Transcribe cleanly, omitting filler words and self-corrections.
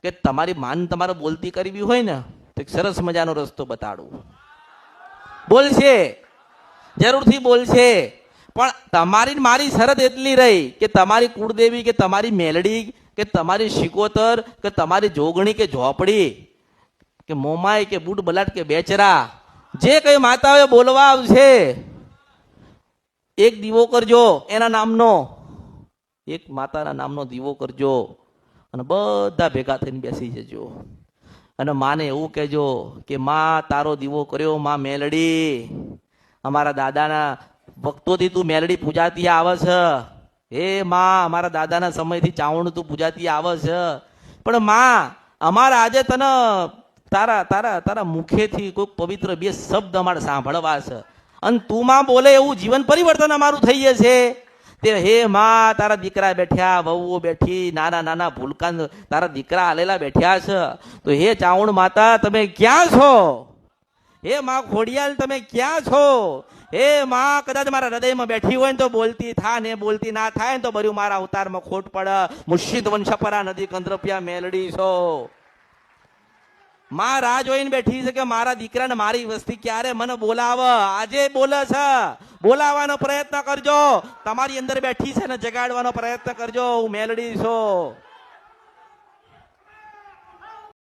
કે તમારી માન તમારે બોલતી કરવી હોય ને તો એક સરસ મજાનો રસ્તો બતાડું. બોલશે, જરૂરથી બોલશે, પણ તમારી મારી શરત એટલી રહી કે તમારી કુળદેવી કે તમારી મેલડી કે તમારી શિકોતર કે તમારી જોગણી કે ઝોપડી કે મોમાઈ કે બુટ બલાટ કે બેચરા જે કઈ માતાઓએ બોલવા આવશે, એક દીવો કરજો એના નામનો, એક માતાના નામનો દીવો કરજો અને બધા ભેગા થઈને બેસી જજો અને માને એવું કહેજો કે માં તારો દીવો કર્યો માં મેલડી, અમારા દાદાના ભક્તોથી તું મેલડી પૂજાતી આવે છે. હે માં અમારા દાદાના સમયથી ચાવણ તું પૂજાતી આવે છે, પણ માં અમારા આજે તને તારા તારા તારા મુખેથી કોઈ પવિત્ર બે શબ્દ અમારે સાંભળવા છે અને તું માં બોલે એવું જીવન પરિવર્તન અમારું થઈ જશે. તે હે માં તારા દીકરા બેઠ્યા, વહુઓ બેઠી, નાના નાના ભૂલકા તારા દીકરા હાલેલા બેઠ્યા છે, તો હે ચાવણ માતા તમે ક્યાં છો? હે માં ખોડિયાલ તમે ક્યાં છો? હે માં કદાચ મારા હૃદયમાં બેઠી હોય ને તો બોલતી થા ને બોલતી ના થાય ને તો બર્યું મારા અવતારમાં ખોટ પડે. મુર્શિદ વંશપરા નદી કંદ્રપિયા મેલડી છો. માં રાહ જોઈને બેઠી છે કે મારા દીકરાને મારી વસ્તી ક્યારે મને બોલાવે. આજે બોલે છે, બોલાવવાનો પ્રયત્ન કરજો. તમારી અંદર બેઠી છે ને જગાડવાનો પ્રયત્ન કરજો. હું મેલડી છું.